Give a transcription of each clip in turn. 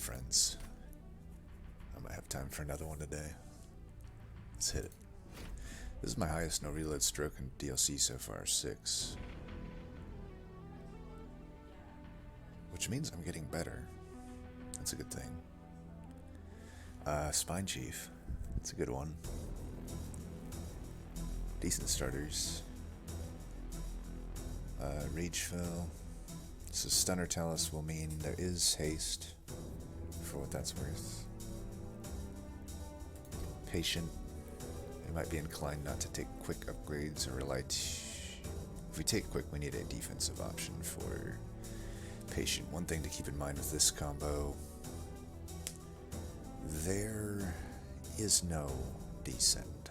friends. I might have time for another one today. Let's hit it. This is my highest no reload stroke in DLC so far, 6. Which means I'm getting better. That's a good thing. Spine Chief. That's a good one. Decent starters. Rage Fill. So Stunner Talus will mean there is haste, for what that's worth. Patient. We might be inclined not to take quick upgrades or rely. If we take quick, we need a defensive option for Patient. One thing to keep in mind with this combo, there is no descend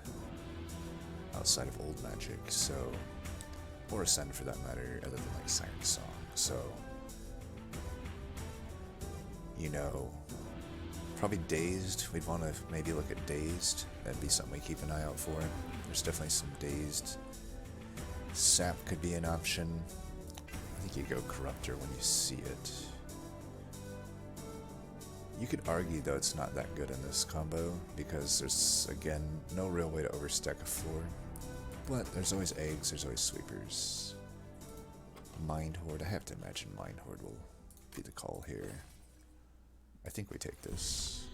outside of old magic, so, or ascend for that matter, other than like Siren Song. So, you know, probably Dazed. We'd want to maybe look at Dazed. That'd be something we keep an eye out for. There's definitely some Dazed. Sap could be an option. I think you go Corruptor when you see it. You could argue, though, it's not that good in this combo, because there's, again, no real way to overstack a floor. But there's always eggs, there's always sweepers. Mind Horde, I have to imagine Mind Horde will be the call here. I think we take this.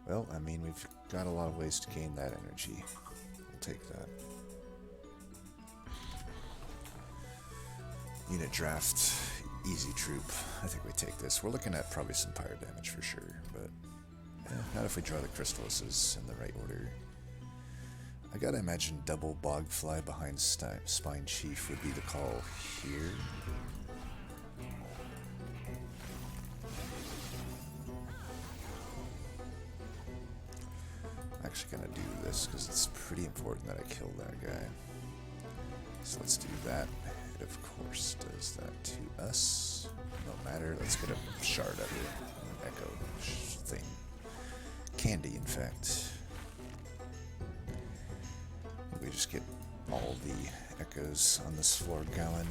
Well, I mean, we've got a lot of ways to gain that energy. We'll take that. Unit draft, easy troop. I think we take this. We're looking at probably some pyro damage for sure, but not if we draw the Crystalises in the right order. I gotta imagine double Bogfly behind Spine Chief would be the call here. I'm actually gonna do this because it's pretty important that I kill that guy. So let's do that. It of course does that to us. No matter. Let's get a shard out of it. An echo thing. Candy, in fact. We just get all the echoes on this floor going.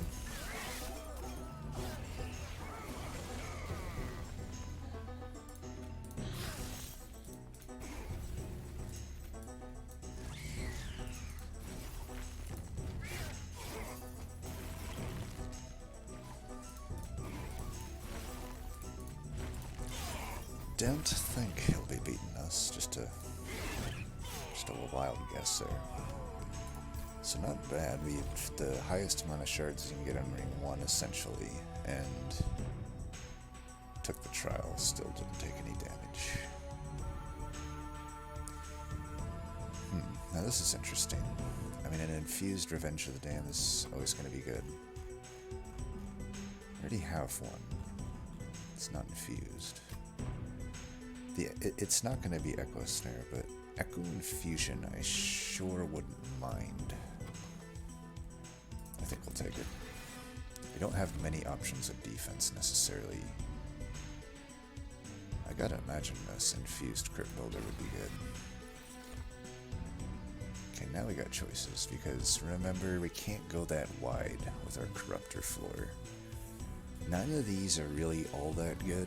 Don't think he'll be beating us. Just a wild guess there. So not bad. We have the highest amount of shards you can get on ring 1 essentially, and took the trial. Still didn't take any damage. Now this is interesting. I mean, an infused Revenge of the Dam is always going to be good. I already have one. It's not infused. It's not going to be Echo Snare, but Echo Infusion I sure wouldn't mind. I think we'll take it. We don't have many options of defense necessarily. I gotta imagine this infused Crypt Builder would be good. Okay, now we got choices, because remember, we can't go that wide with our Corruptor floor. None of these are really all that good.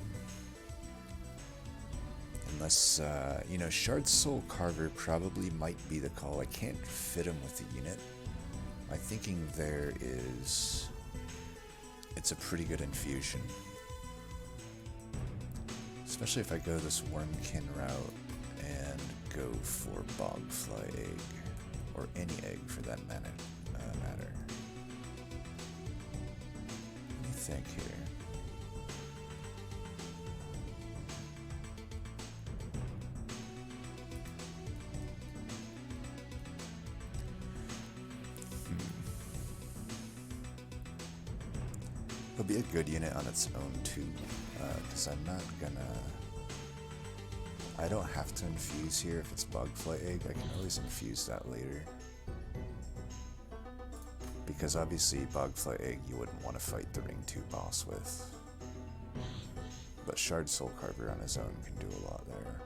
Unless, you know, Shard Soul Carver probably might be the call. I can't fit him with the unit. My thinking there is it's a pretty good infusion. Especially if I go this Wormkin route and go for Bogfly Egg. Or any egg for that matter. What do you think here? It'll be a good unit on its own too, because I'm not gonna... I don't have to infuse here if it's Bogfly Egg. I can always infuse that later. Because obviously Bogfly Egg you wouldn't want to fight the Ring 2 boss with. But Shard Soul Carver on his own can do a lot there.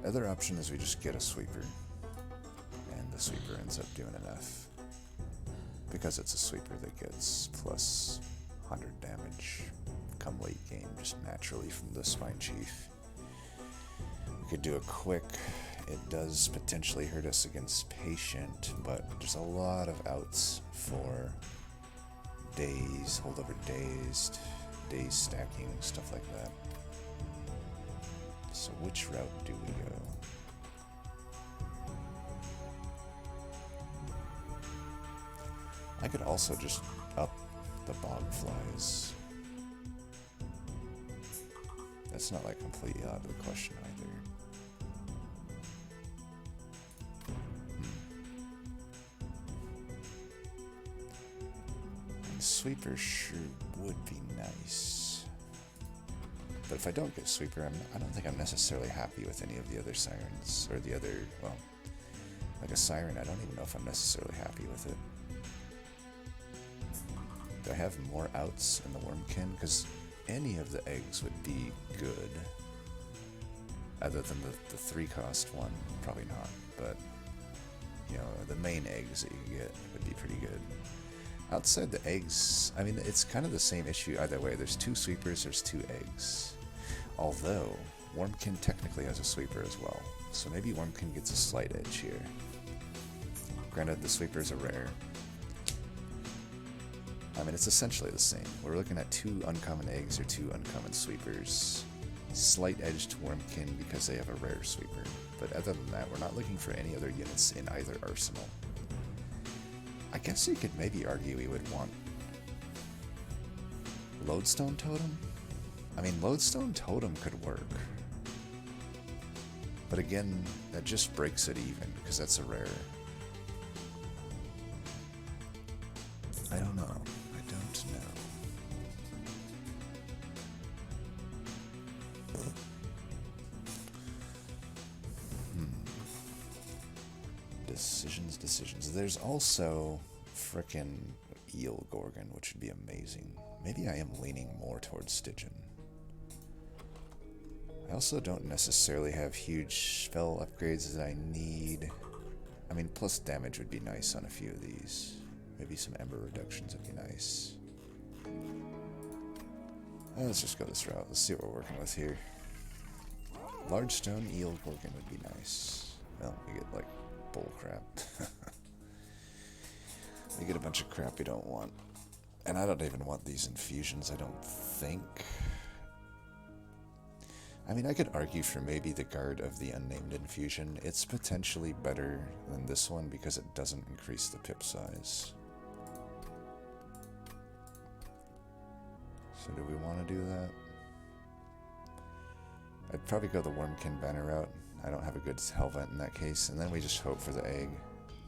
Other option is we just get a sweeper. And the sweeper ends up doing enough. Because it's a sweeper that gets plus 100 damage come late game, just naturally from the Spine Chief. We could do a quick. It does potentially hurt us against Patient, but there's a lot of outs for Dazed, Holdover Dazed, Daze stacking, stuff like that. So which route do we go? I could also just up the Bog Flies. That's not like completely out of the question either. And Sweeper sure would be nice. But if I don't get Sweeper, I don't think I'm necessarily happy with any of the other Sirens, or the other, well, like a Siren, I don't even know if I'm necessarily happy with it. Do I have more outs in the Wormkin? Because any of the eggs would be good. Other than the 3-cost one, probably not. But, you know, the main eggs that you can get would be pretty good. Outside the eggs, I mean, it's kind of the same issue either way. There's 2 sweepers, there's 2 eggs. Although, Wormkin technically has a sweeper as well. So maybe Wormkin gets a slight edge here. Granted, the sweeper is a rare. I mean, it's essentially the same. We're looking at 2 uncommon eggs or 2 uncommon sweepers. Slight edge to Wormkin because they have a rare sweeper. But other than that, we're not looking for any other units in either arsenal. I guess you could maybe argue we would want Lodestone Totem? I mean, Lodestone Totem could work. But again, that just breaks it even because that's a rare. I don't know. I don't know. Decisions. There's also frickin' Eel Gorgon, which would be amazing. Maybe I am leaning more towards Stygian. I also don't necessarily have huge spell upgrades that I need. I mean, plus damage would be nice on a few of these. Maybe some Ember reductions would be nice. Let's just go this route. Let's see what we're working with here. Large Stone Eel Gorgon would be nice. Well, we get like bull crap. We get a bunch of crap we don't want. And I don't even want these infusions, I don't think. I mean, I could argue for maybe the Guard of the Unnamed infusion. It's potentially better than this one because it doesn't increase the pip size. So do we want to do that? I'd probably go the Wormkin banner route. I don't have a good Hellvent in that case, and then we just hope for the egg.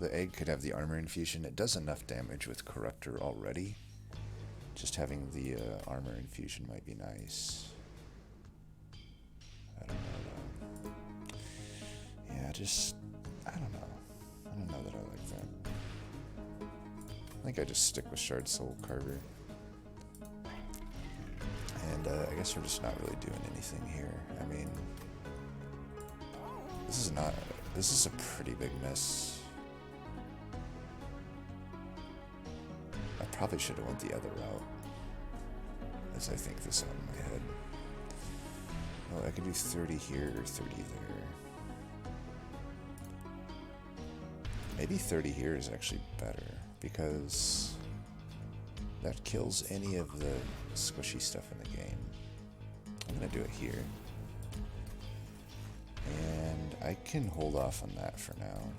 The egg could have the armor infusion. It does enough damage with Corruptor already. Just having the armor infusion might be nice. I don't know though. Yeah, I don't know. I don't know that I like that. I think I just stick with Shard Soul Carver. And I guess we're just not really doing anything here. I mean, this is a pretty big miss. I probably should have went the other route, as I think this out in my head. Oh, I could do 30 here or 30 there. Maybe 30 here is actually better, because that kills any of the squishy stuff in the game. I'm gonna do it here. And I can hold off on that for now.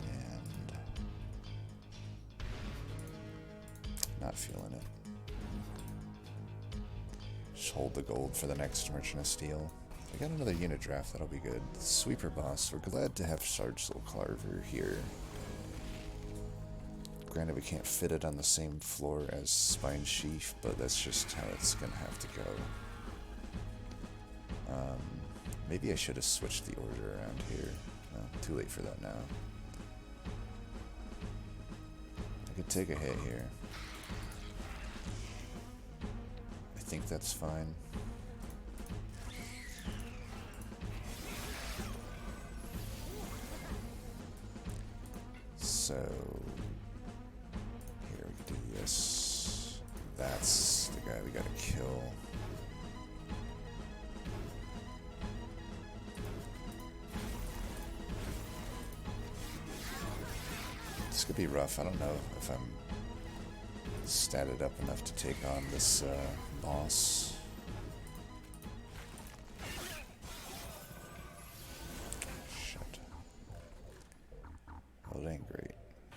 And not feeling it. Just hold the gold for the next Merchant of Steel. I got another unit draft, that'll be good. Sweeper boss, we're glad to have Shard Soul Carver here. Granted, we can't fit it on the same floor as Spine Chief, but that's just how it's gonna have to go. Maybe I should have switched the order around here. No, too late for that now. I could take a hit here. I think that's fine. So here we can do this. That's the guy we gotta kill. be rough. I don't know if I'm statted up enough to take on this boss. Shit. Well, it ain't great.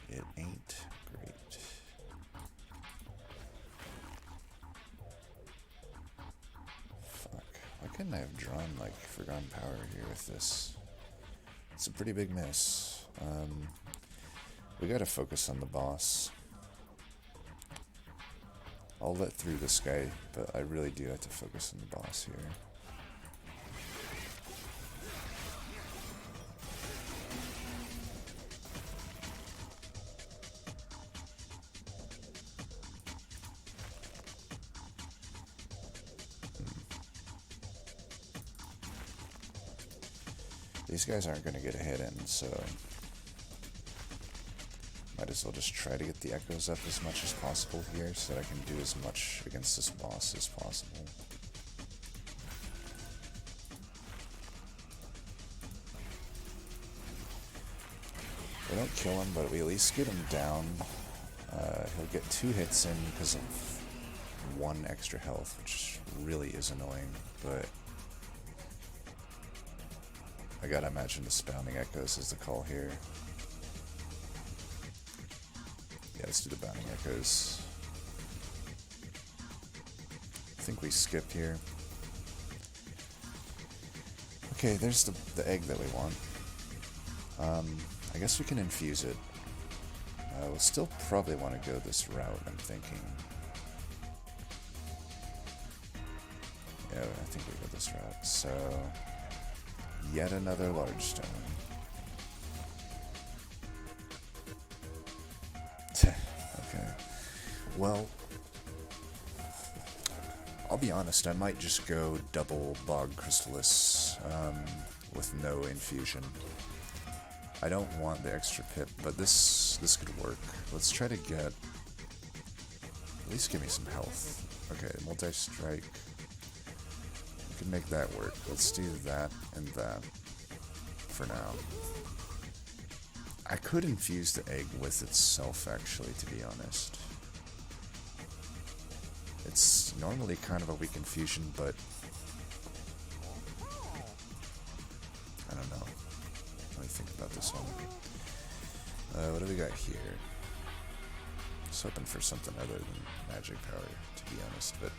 It ain't great. Fuck. Why couldn't I have drawn, like, Forgotten Power here with this? It's a pretty big miss. We gotta focus on the boss. I'll let through this guy, but I really do have to focus on the boss here. These guys aren't going to get a hit in, so might as well just try to get the echoes up as much as possible here so that I can do as much against this boss as possible. We don't kill him, but we at least get him down. He'll get 2 hits in because of 1 extra health, which really is annoying, but I gotta imagine the Bounding Echoes is the call here. Yeah, let's do the Bounding Echoes. I think we skip here. Okay, there's the egg that we want. I guess we can infuse it. We'll still probably want to go this route, I'm thinking. Yeah, I think we go this route. So, yet another large stone. Okay. Well, I'll be honest, I might just go double Bog Crystallis with no infusion. I don't want the extra pip, but this could work. Let's try to get... at least give me some health. Okay, multi-strike. We can make that work. Let's do that and that for now. I could infuse the egg with itself, actually, to be honest. It's normally kind of a weak infusion, but I don't know. Let me think about this one. What do we got here? Just hoping for something other than magic power, to be honest, but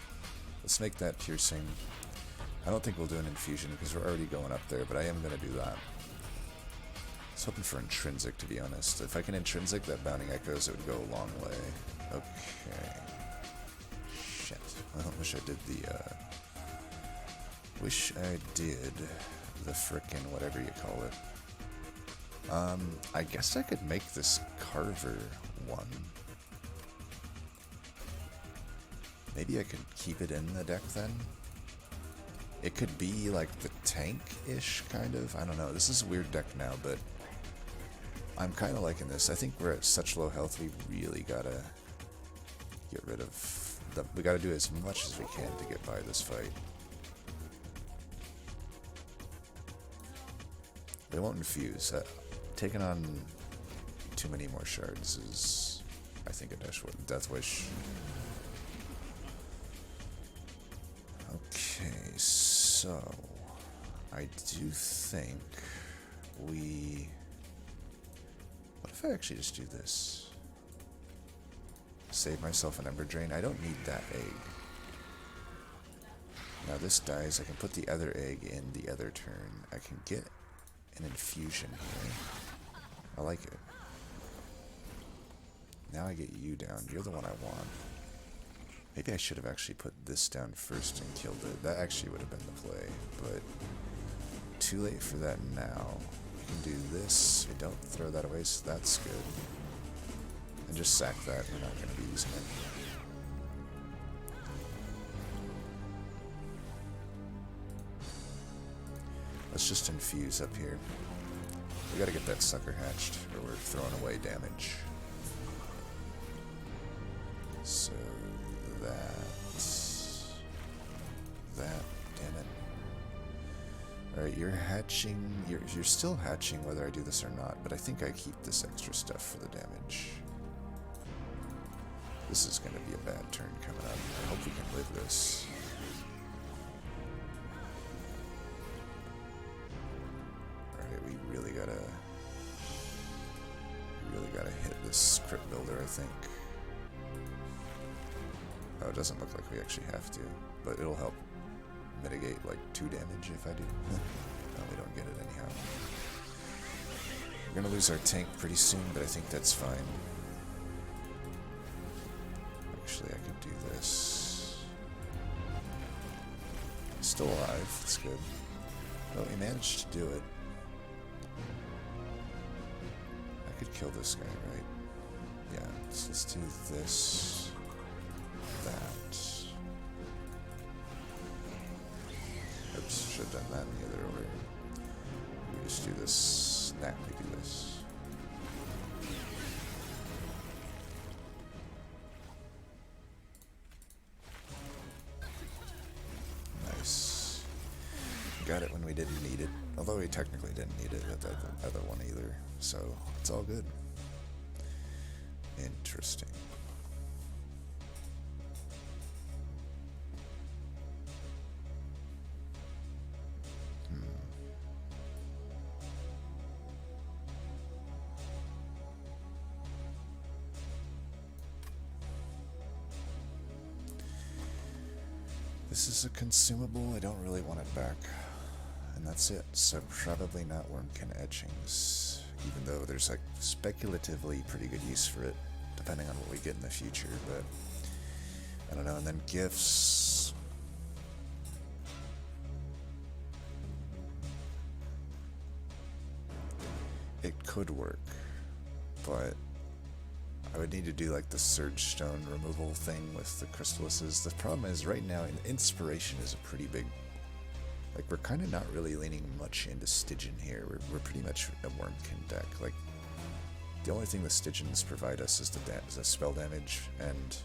let's make that piercing. I don't think we'll do an infusion because we're already going up there, but I am going to do that. I was hoping for intrinsic, to be honest. If I can intrinsic that Bounding Echoes, it would go a long way. Okay. Shit. Well, I wish I did the, wish I did the frickin' whatever you call it. I guess I could make this Carver one. Maybe I could keep it in the deck then? It could be like the tank-ish, kind of. I don't know. This is a weird deck now, but I'm kind of liking this. I think we're at such low health, we really gotta get rid of... we gotta do as much as we can to get by this fight. They won't infuse. Taking on too many more shards is, I think, a death wish. Okay, so I do think we... what if I actually just do this? Save myself an Ember Drain. I don't need that egg. Now this dies. I can put the other egg in the other turn. I can get an infusion here. I like it. Now I get you down. You're the one I want. Maybe I should have actually put this down first and killed it. That actually would have been the play, but too late for that now. We can do this. We don't throw that away, so that's good. And just sack that. We're not going to be using it. Let's just infuse up here. We gotta get that sucker hatched, or we're throwing away damage. So that, damn it. Alright, you're hatching, you're still hatching whether I do this or not, but I think I keep this extra stuff for the damage. This is going to be a bad turn coming up. I hope we can live this. Alright, we really gotta hit this crypt builder, I think. Oh, it doesn't look like we actually have to, but it'll help mitigate like 2 damage if I do. No, we don't get it anyhow. We're gonna lose our tank pretty soon, but I think that's fine. Actually, I could do this. Still alive, that's good. Well, we managed to do it. I could kill this guy, right? Yeah, so let's do this, that. Oops, should have done that in the other order. We just do this, nah, we do this. Nice. Got it when we didn't need it. Although we technically didn't need it at the other one either. So, it's all good. Interesting. This is a consumable, I don't really want it back. And that's it, so probably not Wormkin Etchings. Even though there's like speculatively pretty good use for it, depending on what we get in the future, but I don't know. And then gifts. It could work, but I would need to do like the Surge Stone removal thing with the Crystalises. The problem is right now, Inspiration is a pretty big, like we're kind of not really leaning much into Stygian here. We're pretty much a Wormkin deck. Like the only thing the Stygians provide us is the spell damage, and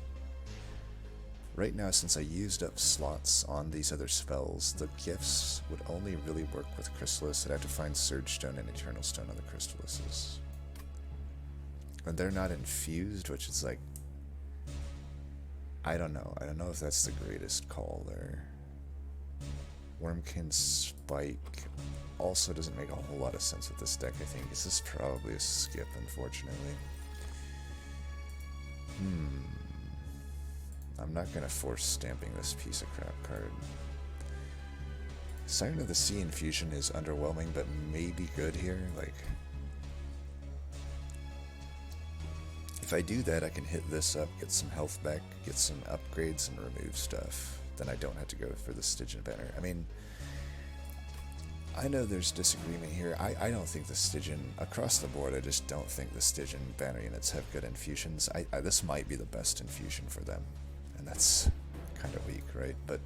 right now since I used up slots on these other spells, the gifts would only really work with Chrysalis. I'd have to find Surge Stone and Eternal Stone on the Crystalises. And they're not infused, which is like, I don't know. I don't know if that's the greatest call there. Wormkin Spike also doesn't make a whole lot of sense with this deck, I think. This is probably a skip, unfortunately. I'm not going to force stamping this piece of crap card. Siren of the Sea Infusion is underwhelming, but maybe good here. Like, if I do that, I can hit this up, get some health back, get some upgrades, and remove stuff. Then I don't have to go for the Stygian banner. I mean, I know there's disagreement here. I don't think the Stygian, across the board, I just don't think the Stygian banner units have good infusions. This might be the best infusion for them, and that's kind of weak, right? But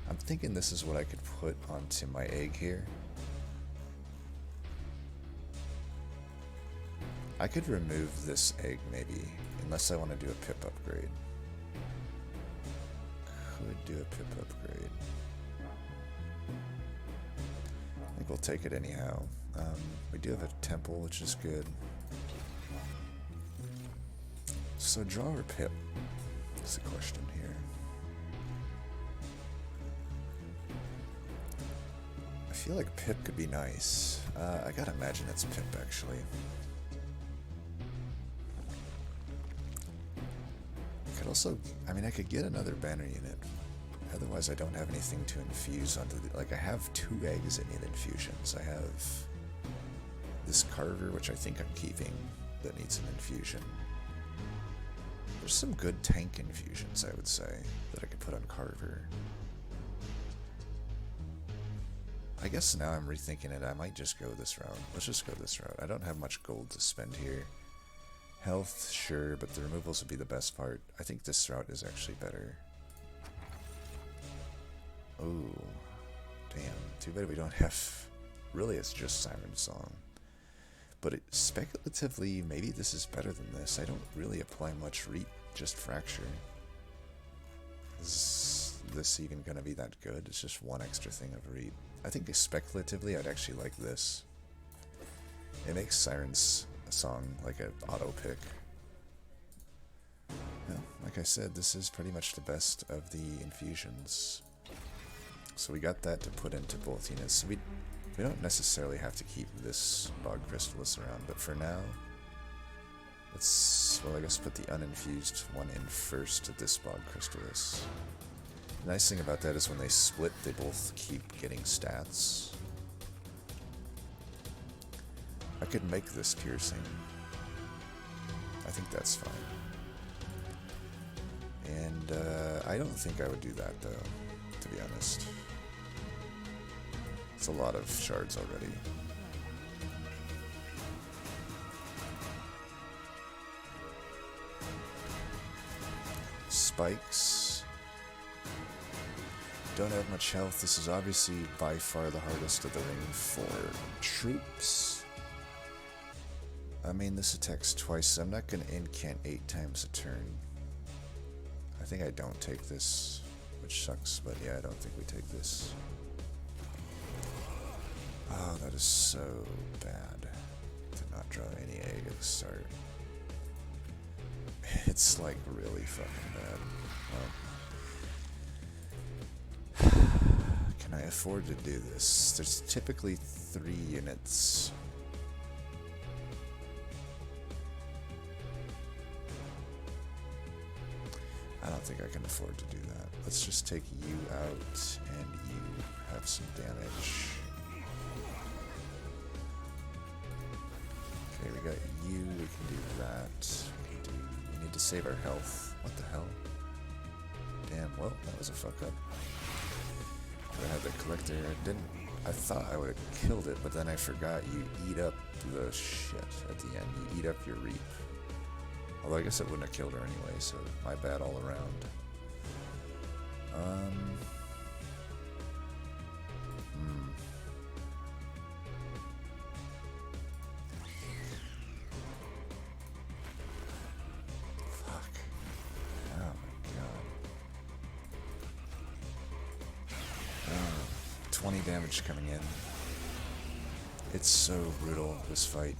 I'm thinking this is what I could put onto my egg here. I could remove this egg maybe, unless I want to do a pip upgrade. Could do a pip upgrade. I think we'll take it anyhow. We do have a temple, which is good. So draw or pip? That's the question here. I feel like pip could be nice. I gotta imagine it's pip actually. Also, I mean, I could get another banner unit. Otherwise, I don't have anything to infuse onto the... Like, I have 2 eggs that need infusions. I have this Carver, which I think I'm keeping, that needs an infusion. There's some good tank infusions, I would say, that I could put on Carver. I guess now I'm rethinking it. I might just go this route. Let's just go this route. I don't have much gold to spend here. Health, sure, but the removals would be the best part. I think this route is actually better. Ooh, damn. Too bad we don't have... Really, it's just Siren Song. But speculatively, maybe this is better than this. I don't really apply much just Fracture. This this even going to be that good. It's just one extra thing of Reap. I think speculatively I'd actually like this. It makes Siren's song like an auto pick. Well, like I said, this is pretty much the best of the infusions. So we got that to put into both units. We don't necessarily have to keep this Bog Crystallis around, but for now, let's, well, I guess put the uninfused one in first at this Bog Crystallis. The nice thing about that is when they split, they both keep getting stats. I could make this piercing. I think that's fine. And I don't think I would do that though, to be honest. It's a lot of shards already. Spikes. Don't have much health. This is obviously by far the hardest of the ring for troops. I mean, this attacks twice, so I'm not going to incant 8 times a turn. I think I don't take this, which sucks, but yeah, I don't think we take this. Oh, that is so bad to not draw any egg at the start. It's like really fucking bad. Well, can I afford to do this? There's typically 3 units. I don't think I can afford to do that. Let's just take you out and you have some damage. Okay, we got you, we can do that. We need to save our health. What the hell? Damn, well, that was a fuck up. I had the collector, I thought I would have killed it, but then I forgot you eat up the shit at the end. You eat up your reap. Although I guess it wouldn't have killed her anyway, so my bad all around. Fuck. Oh my god. 20 damage coming in. It's so brutal, this fight.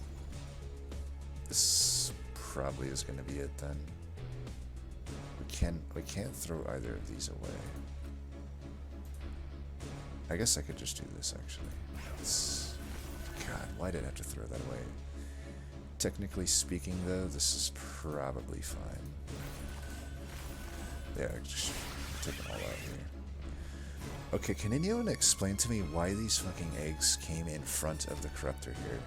This probably is going to be it then. We can't throw either of these away. I guess I could just do this actually. God, why did I have to throw that away? Technically speaking though, this is probably fine. Yeah, just take it all out here. Okay, can anyone explain to me why these fucking eggs came in front of the Corruptor here?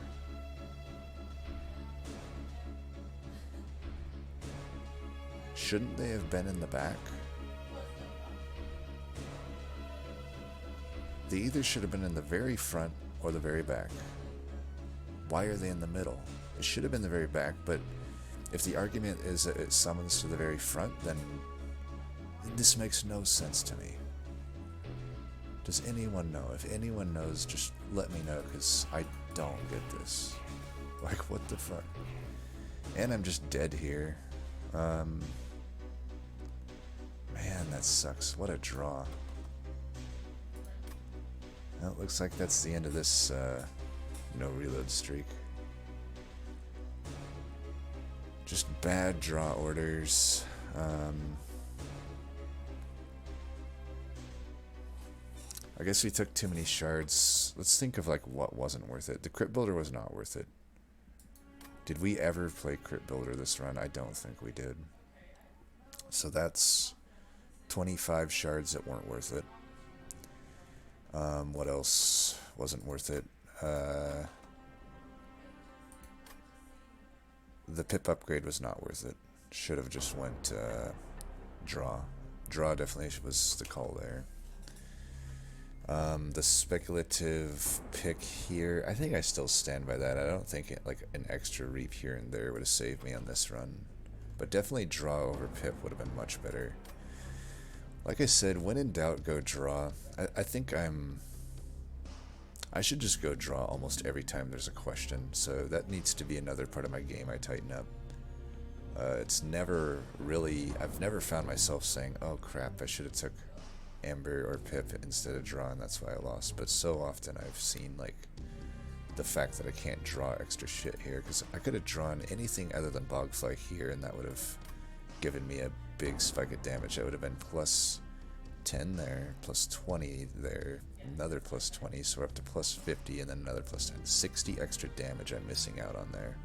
Shouldn't they have been in the back? They either should have been in the very front or the very back. Why are they in the middle? It should have been the very back, but if the argument is that it summons to the very front, then this makes no sense to me. Does anyone know? If anyone knows, just let me know, because I don't get this. Like, what the fuck? And I'm just dead here. Man, that sucks. What a draw. Well, it looks like that's the end of this no reload streak. Just bad draw orders. I guess we took too many shards. Let's think of like what wasn't worth it. The Crypt Builder was not worth it. Did we ever play Crypt Builder this run? I don't think we did. So that's 25 shards that weren't worth it. What else wasn't worth it? The pip upgrade was not worth it. Should have just went draw. Draw definitely was the call there. The speculative pick here, I think I still stand by that. I don't think like an extra reap here and there would have saved me on this run. But definitely draw over pip would have been much better. Like I said, when in doubt, go draw. I think I should just go draw almost every time there's a question. So that needs to be another part of my game I tighten up. It's never really, I've never found myself saying, oh crap, I should have took Amber or Pip instead of draw, and that's why I lost. But so often I've seen like the fact that I can't draw extra shit here, because I could have drawn anything other than Bogfly here, and that would have given me a big spike of damage. That would have been plus 10 there, plus 20 there, another plus 20, so we're up to plus 50, and then another plus 10. 60 extra damage I'm missing out on there.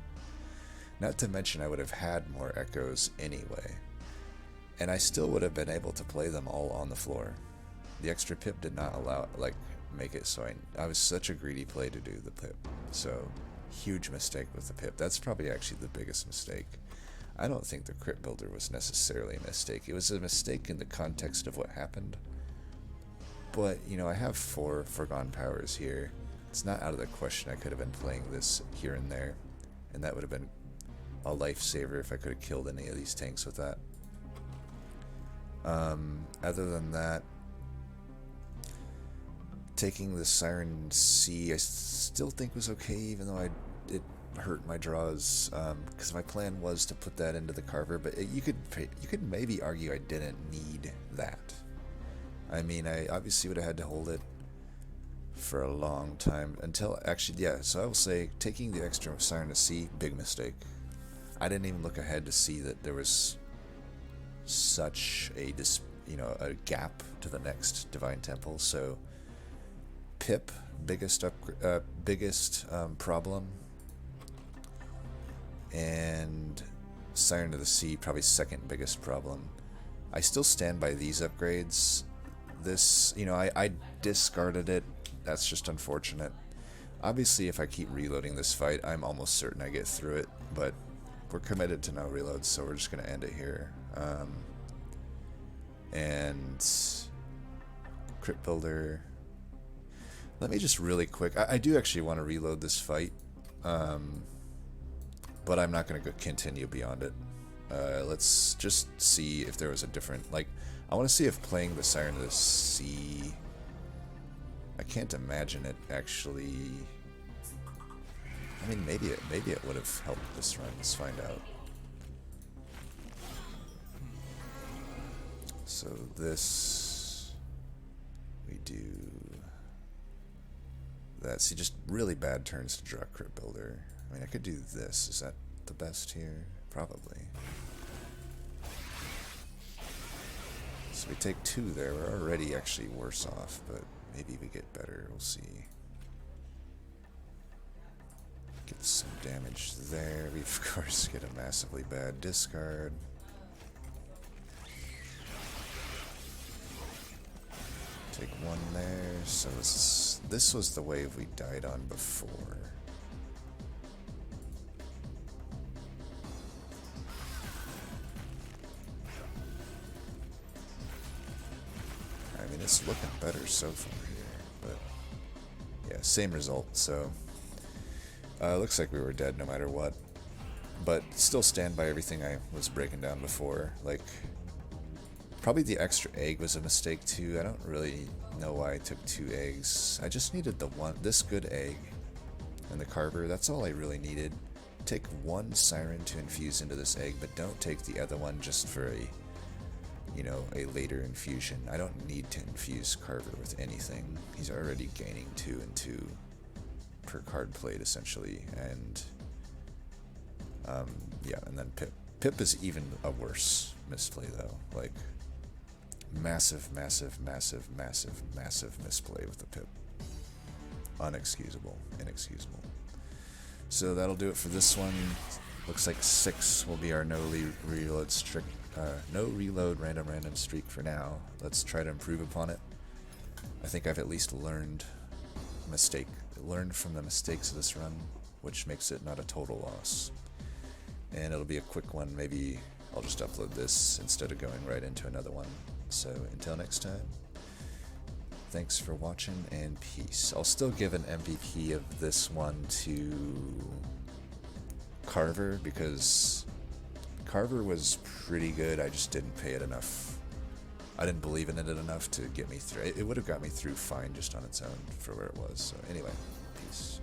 Not to mention I would have had more echoes anyway, and I still would have been able to play them all on the floor. The extra Pip did not allow, like, make it so I was such a greedy play to do the Pip. So, huge mistake with the Pip. That's probably actually the biggest mistake. I don't think the Crypt Builder was necessarily a mistake. It was a mistake in the context of what happened. But, you know, I have 4 Foregone Powers here. It's not out of the question I could have been playing this here and there, and that would have been a lifesaver if I could have killed any of these tanks with that. Other than that, taking the Siren Sea I still think was okay, even though it hurt my draws, because my plan was to put that into the Carver, but you could maybe argue I didn't need that. I mean, I obviously would have had to hold it for a long time until, actually, yeah, so I will say taking the extra Siren Sea, big mistake. I didn't even look ahead to see that there was such a gap to the next Divine Temple. So Pip, biggest problem, and Siren of the Sea, probably second biggest problem. I still stand by these upgrades. This, you know, I discarded it. That's just unfortunate. Obviously, if I keep reloading this fight, I'm almost certain I get through it, but we're committed to no reloads, so we're just going to end it here. And Crypt Builder. Let me just really quick. I do actually want to reload this fight, but I'm not going to continue beyond it. Let's just see if there was a different, like, I want to see if playing the Siren of the Sea, I can't imagine it actually, I mean, maybe it would have helped this run. Let's find out. So this, we do that. See, just really bad turns to draw Crypt Builder. I mean, I could do this. Is that the best here? Probably. So we take 2 there. We're already actually worse off, but maybe we get better. We'll see. Get some damage there. We, of course, get a massively bad discard. Take 1 there. So this was the wave we died on before. I mean, it's looking better so far here, but yeah, same result. So looks like we were dead no matter what, but still stand by everything I was breaking down before. Like, probably the extra egg was a mistake too. I don't really know why I took 2 eggs. I just needed this good egg and the Carver. That's all I really needed. Take 1 Siren to infuse into this egg, but don't take the other one just for a, you know, a later infusion. I don't need to infuse Carver with anything. He's already gaining 2 and 2 per card played essentially, and yeah, and then Pip. Pip is even a worse misplay though. Like, massive misplay with the Pip. Unexcusable, inexcusable. So that'll do it for this one. Looks like 6 will be our no reload random streak for now. Let's try to improve upon it. I think I've at least learned from the mistakes of this run, which makes it not a total loss. And it'll be a quick one. Maybe I'll just upload this instead of going right into another one. So until next time, thanks for watching and peace. I'll still give an MVP of this one to Carver, because Carver was pretty good. I just didn't pay it enough. I didn't believe in it enough to get me through. It would have got me through fine just on its own for where it was. So anyway, peace.